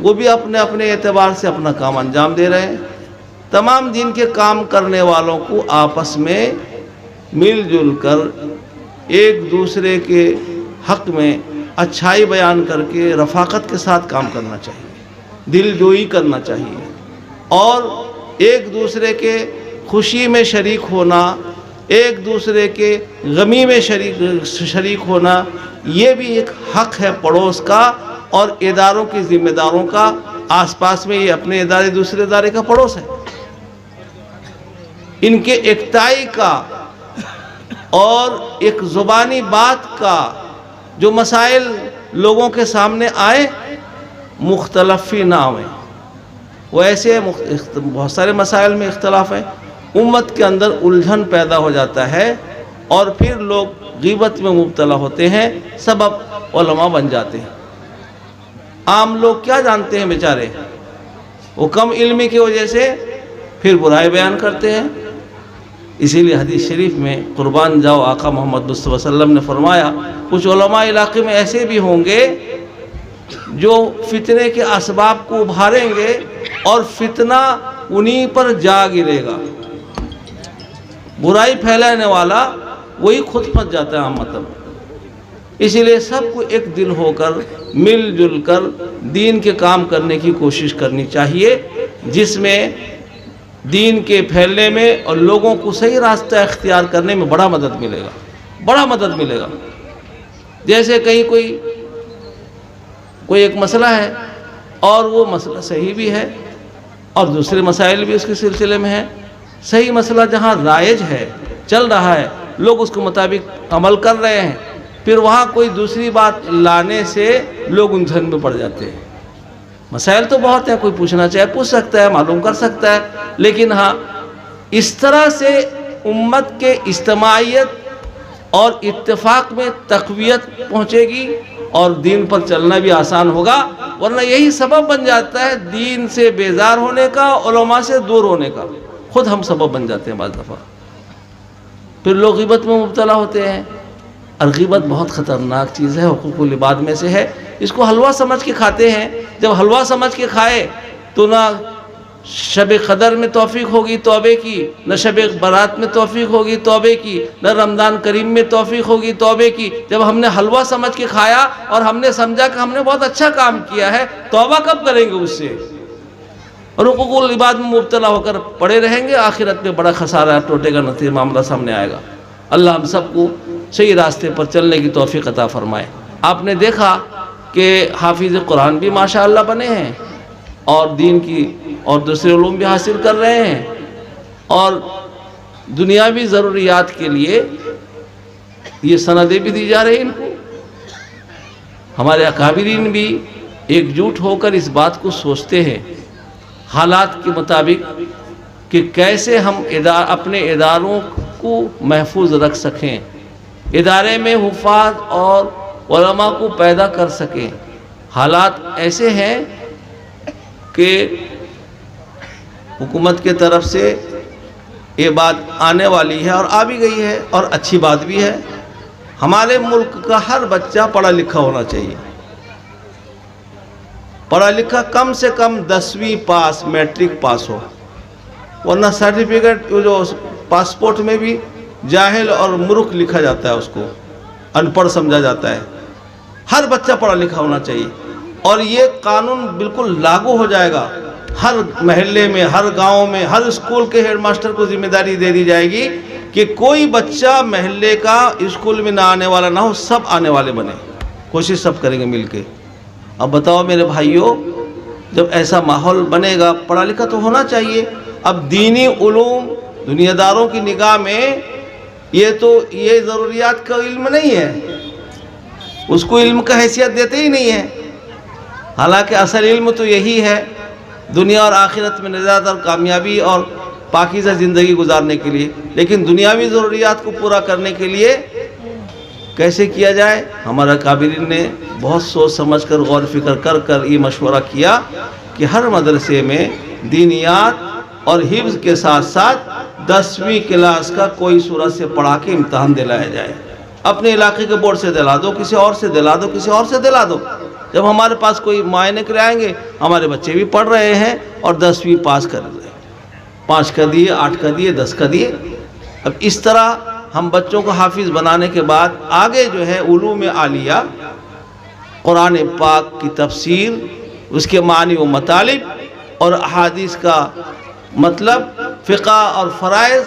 وہ بھی اپنے اپنے اعتبار سے اپنا کام انجام دے رہے ہیں۔ تمام دین کے کام کرنے والوں کو آپس میں مل جل کر ایک دوسرے کے حق میں اچھائی بیان کر کے رفاقت کے ساتھ کام کرنا چاہیے، دل جوئی کرنا چاہیے، اور ایک دوسرے کے خوشی میں شریک ہونا، ایک دوسرے کے غمی میں شریک ہونا، یہ بھی ایک حق ہے پڑوس کا اور اداروں کے ذمہ داروں کا۔ آس پاس میں یہ اپنے ادارے دوسرے ادارے کا پڑوس ہے، ان کے اکتائی کا اور ایک زبانی بات کا جو مسائل لوگوں کے سامنے آئے مختلفی نہ ہوئے۔ وہ ایسے بہت سارے مسائل میں اختلاف ہے، امت کے اندر الجھن پیدا ہو جاتا ہے اور پھر لوگ غیبت میں مبتلا ہوتے ہیں، سبب علماء بن جاتے ہیں۔ عام لوگ کیا جانتے ہیں بیچارے، وہ کم علمی کی وجہ سے پھر برائی بیان کرتے ہیں۔ اسی لیے حدیث شریف میں قربان جاؤ آقا محمد مصطفیٰ صلی اللہ علیہ وسلم نے فرمایا کچھ علماء علاقے میں ایسے بھی ہوں گے جو فتنے کے اسباب کو ابھاریں گے اور فتنہ انہی پر جا گرے گا۔ برائی پھیلانے والا وہی خود پھنس جاتا ہے مطلب۔ اسی لیے سب کو ایک دل ہو کر مل جل کر دین کے کام کرنے کی کوشش کرنی چاہیے، جس میں دین کے پھیلنے میں اور لوگوں کو صحیح راستہ اختیار کرنے میں بڑا مدد ملے گا، بڑا مدد ملے گا۔ جیسے کہیں کوئی ایک مسئلہ ہے اور وہ مسئلہ صحیح بھی ہے اور دوسرے مسائل بھی اس کے سلسلے میں ہیں، صحیح مسئلہ جہاں رائج ہے، چل رہا ہے، لوگ اس کے مطابق عمل کر رہے ہیں، پھر وہاں کوئی دوسری بات لانے سے لوگ الجھن میں پڑ جاتے ہیں۔ مسائل تو بہت ہیں، کوئی پوچھنا چاہے پوچھ سکتا ہے، معلوم کر سکتا ہے، لیکن ہاں اس طرح سے امت کے اجتماعیت اور اتفاق میں تقویت پہنچے گی اور دین پر چلنا بھی آسان ہوگا، ورنہ یہی سبب بن جاتا ہے دین سے بیزار ہونے کا، علماء سے دور ہونے کا، خود ہم سبب بن جاتے ہیں بعض دفعہ، پھر لوگ غیبت میں مبتلا ہوتے ہیں۔ اور غیبت بہت خطرناک چیز ہے، حقوق العباد میں سے ہے، اس کو حلوہ سمجھ کے کھاتے ہیں۔ جب حلوہ سمجھ کے کھائے تو نہ شب قدر میں توفیق ہوگی توبے کی، نہ شب برات میں توفیق ہوگی توبے کی، نہ رمضان کریم میں توفیق ہوگی توبے کی۔ جب ہم نے حلوہ سمجھ کے کھایا اور ہم نے سمجھا کہ ہم نے بہت اچھا کام کیا ہے، توبہ کب کریں گے اس سے؟ اور حقوق العباد میں مبتلا ہو کر پڑے رہیں گے، آخرت میں بڑا خسارہ ٹوٹے گا، نتیجہ معاملہ سامنے آئے گا۔ اللہ ہم سب کو صحیح راستے پر چلنے کی توفیق عطا فرمائے۔ آپ نے دیکھا کہ حافظ قرآن بھی ماشاءاللہ بنے ہیں اور دین کی اور دوسرے علوم بھی حاصل کر رہے ہیں، اور دنیاوی ضروریات کے لیے یہ سندیں بھی دی جا رہی ہیں ان کو۔ ہمارے اکابرین بھی ایک جٹ ہو کر اس بات کو سوچتے ہیں حالات کے مطابق کہ کیسے ہم اپنے اداروں کو محفوظ رکھ سکیں، ادارے میں حفاظ اور علماء کو پیدا کر سکیں۔ حالات ایسے ہیں کہ حکومت کے طرف سے یہ بات آنے والی ہے اور آ بھی گئی ہے، اور اچھی بات بھی ہے۔ ہمارے ملک کا ہر بچہ پڑھا لکھا ہونا چاہیے، پڑھا لکھا کم سے کم 10ویں پاس، میٹرک پاس ہو، ورنہ سرٹیفکیٹ جو پاسپورٹ میں بھی جاہل اور مورخ لکھا جاتا ہے، اس کو ان پڑھ سمجھا جاتا ہے۔ ہر بچہ پڑھا لکھا ہونا چاہیے، اور یہ قانون بالکل لاگو ہو جائے گا۔ ہر محلے میں، ہر گاؤں میں، ہر اسکول کے ہیڈ ماسٹر کو ذمہ داری دے دی جائے گی کہ کوئی بچہ محلے کا اسکول میں نہ آنے والا نہ ہو، سب آنے والے بنے۔ کوشش سب کریں گے مل کے۔ اب بتاؤ میرے بھائیوں، جب ایسا ماحول بنے گا، پڑھا لکھا تو ہونا چاہیے۔ اب دینی علوم دنیا داروں کی نگاہ میں یہ ضروریات کا علم نہیں ہے، اس کو علم کا حیثیت دیتے ہی نہیں ہے، حالانکہ اصل علم تو یہی ہے دنیا اور آخرت میں نجات اور کامیابی اور پاکیزہ زندگی گزارنے کے لیے۔ لیکن دنیاوی ضروریات کو پورا کرنے کے لیے کیسے کیا جائے، ہمارا کابرین نے بہت سوچ سمجھ کر غور فکر کر یہ مشورہ کیا کہ ہر مدرسے میں دینیات اور حفظ کے ساتھ ساتھ 10ویں کلاس کا کوئی سورت سے پڑھا کے امتحان دلایا جائے۔ اپنے علاقے کے بورڈ سے دلا دو، کسی اور سے دلا دو، کسی اور سے دلا دو۔ جب ہمارے پاس کوئی معائنے کے لیے آئیں گے، ہمارے بچے بھی پڑھ رہے ہیں اور 10ویں پاس کر رہے ہیں، 5 کا دیے، 8 کا دیے، 10 کا دیے۔ اب اس طرح ہم بچوں کو حافظ بنانے کے بعد آگے جو ہے علوم عالیہ، قرآن پاک کی تفسیر، اس کے معنی و مطالب اور احادیث کا مطلب، فقہ اور فرائض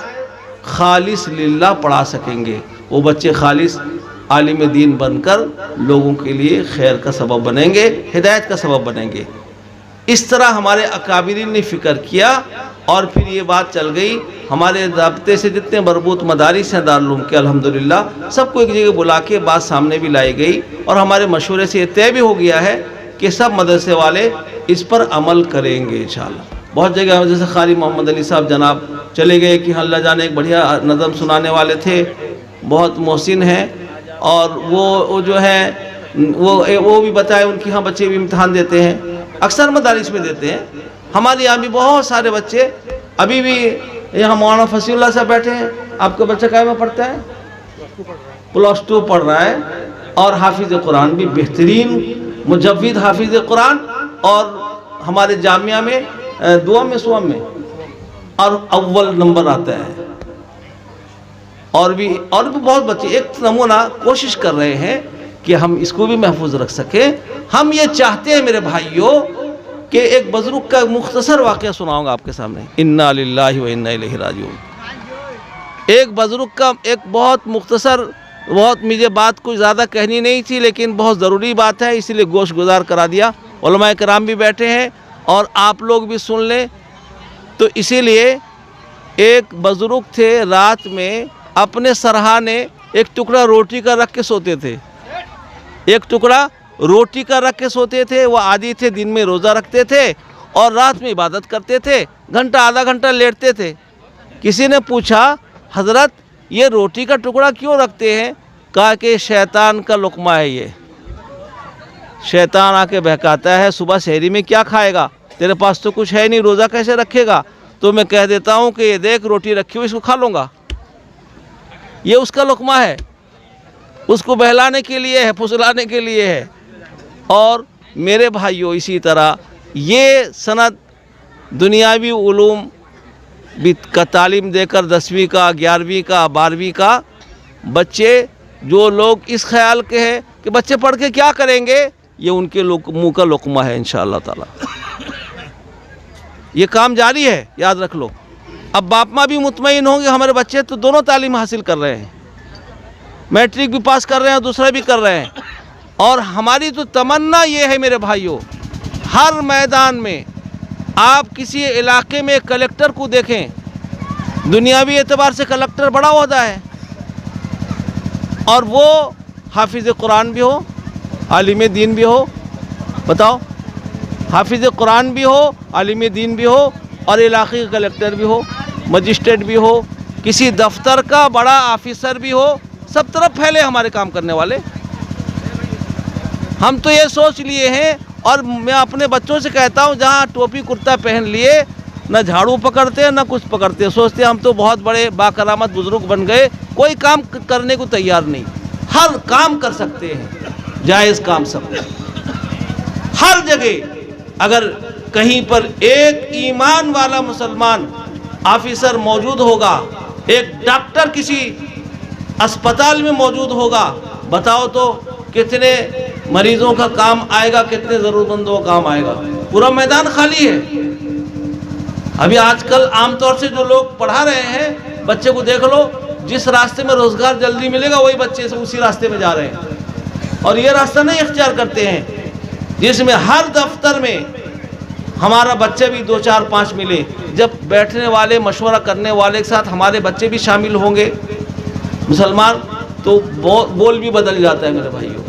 خالص للہ پڑھا سکیں گے۔ وہ بچے خالص عالم دین بن کر لوگوں کے لیے خیر کا سبب بنیں گے، ہدایت کا سبب بنیں گے۔ اس طرح ہمارے اکابرین نے فکر کیا اور پھر یہ بات چل گئی۔ ہمارے رابطے سے جتنے مربوط مدارس ہیں دارالعلوم کے، الحمدللہ سب کو ایک جگہ بلا کے بات سامنے بھی لائی گئی، اور ہمارے مشورے سے یہ طے بھی ہو گیا ہے کہ سب مدرسے والے اس پر عمل کریں گے انشاءاللہ۔ بہت جگہ جیسے قاری محمد علی صاحب جناب چلے گئے کہ اللہ جانے ایک بڑھیا نظم سنانے والے تھے، بہت محسن ہیں، اور وہ جو ہے وہ بھی بتائے ان کی ہاں بچے بھی امتحان دیتے ہیں، اکثر مدارس میں دیتے ہیں۔ ہمارے یہاں بھی بہت سارے بچے ابھی بھی، یہاں مولانا فصیح اللہ صاحب بیٹھے ہیں، آپ کا بچہ کیا میں پڑھتا ہے؟ +2 پڑھ رہا ہے، اور حافظ قرآن بھی بہترین مجود حافظ قرآن، اور ہمارے جامعہ میں دعا میں سوم میں اور اول نمبر آتا ہے۔ اور بھی بہت بچے ایک نمونہ کوشش کر رہے ہیں کہ ہم اس کو بھی محفوظ رکھ سکیں۔ ہم یہ چاہتے ہیں میرے بھائیوں کہ ایک بزرگ کا مختصر واقعہ سناؤں گا آپ کے سامنے، انا للہ و انا الیہ راجعون۔ ایک بزرگ کا ایک بہت مختصر، بہت مجھے بات کچھ زیادہ کہنی نہیں تھی لیکن بہت ضروری بات ہے، اسی لیے گوش گزار کرا دیا۔ علماء کرام بھی بیٹھے ہیں اور آپ لوگ بھی سن لیں۔ تو اسی لیے ایک بزرگ تھے، رات میں اپنے سرہانے ایک ٹکڑا روٹی کا رکھ کے سوتے تھے، ایک ٹکڑا روٹی کا رکھ کے سوتے تھے۔ وہ عادی تھے، دن میں روزہ رکھتے تھے اور رات میں عبادت کرتے تھے، گھنٹہ آدھا گھنٹہ لیٹتے تھے۔ کسی نے پوچھا حضرت یہ روٹی کا ٹکڑا کیوں رکھتے ہیں؟ کہا کہ شیطان کا لقمہ ہے، یہ شیطان آ کے بہکاتا ہے، صبح سحری میں کیا کھائے گا، تیرے پاس تو کچھ ہے نہیں، روزہ کیسے رکھے گا؟ تو میں کہہ دیتا ہوں کہ یہ دیکھ روٹی رکھی ہوئی، اس کو کھا لوں گا، یہ اس کا لقمہ ہے، اس کو بہلانے کے لیے ہے، پھسلانے کے لیے ہے۔ اور میرے بھائیوں اسی طرح یہ سند دنیاوی علوم کا تعلیم دے کر 10ویں کا، 11ویں کا، 12ویں کا بچے جو لوگ اس خیال کے ہیں کہ بچے پڑھ کے کیا کریں گے، یہ ان کے منہ کا لقمہ ہے انشاءاللہ تعالی۔ یہ کام جاری ہے، یاد رکھ لو۔ اب باپ ماں بھی مطمئن ہوں گے ہمارے بچے تو دونوں تعلیم حاصل کر رہے ہیں، میٹرک بھی پاس کر رہے ہیں اور دوسرا بھی کر رہے ہیں۔ اور ہماری تو تمنا یہ ہے میرے بھائیوں، ہر میدان میں آپ کسی علاقے میں کلیکٹر کو دیکھیں، دنیاوی اعتبار سے کلیکٹر بڑا عہدہ ہے، اور وہ حافظ قرآن بھی ہو، عالم دین بھی ہو، بتاؤ، حافظ قرآن بھی ہو، عالم دین بھی ہو، اور علاقے کا کلیکٹر بھی ہو، مجسٹریٹ بھی ہو، کسی دفتر کا بڑا آفیسر بھی ہو، سب طرف پھیلے ہمارے کام کرنے والے۔ ہم تو یہ سوچ لیے ہیں، اور میں اپنے بچوں سے کہتا ہوں جہاں ٹوپی کرتا پہن لیے، نہ جھاڑو پکڑتے نہ کچھ پکڑتے، سوچتے ہم تو بہت بڑے باکرامت بزرگ بن گئے، کوئی کام کرنے کو تیار نہیں۔ ہر کام کر سکتے ہیں، جائز کام سب، ہر جگہ۔ اگر کہیں پر ایک ایمان والا مسلمان آفیسر موجود ہوگا، ایک ڈاکٹر کسی اسپتال میں موجود ہوگا، بتاؤ تو کتنے مریضوں کا کام آئے گا، کتنے ضرورت مندوں کا کام آئے گا۔ پورا میدان خالی ہے۔ ابھی آج کل عام طور سے جو لوگ پڑھا رہے ہیں، بچے کو دیکھ لو، جس راستے میں روزگار جلدی ملے گا وہی بچے سے اسی راستے میں جا رہے ہیں، اور یہ راستہ نہیں اختیار کرتے ہیں جس میں ہر دفتر میں ہمارا بچہ بھی 2 4 5 ملے۔ جب بیٹھنے والے، مشورہ کرنے والے کے ساتھ ہمارے بچے بھی شامل ہوں گے مسلمان، تو بول بھی بدل جاتا ہے میرے بھائیوں۔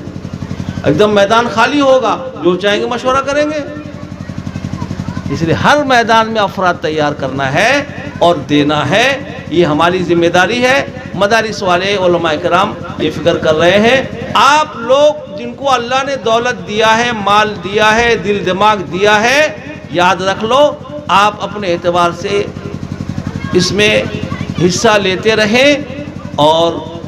ایک دم میدان خالی ہوگا، جو چاہیں گے مشورہ کریں گے۔ اس لیے ہر میدان میں افراد تیار کرنا ہے اور دینا ہے، یہ ہماری ذمہ داری ہے۔ مدارس والے علماء کرام یہ فکر کر رہے ہیں۔ آپ لوگ جن کو اللہ نے دولت دیا ہے، مال دیا ہے، دل دماغ دیا ہے، یاد رکھ لو آپ اپنے اعتبار سے اس میں حصہ لیتے رہیں اور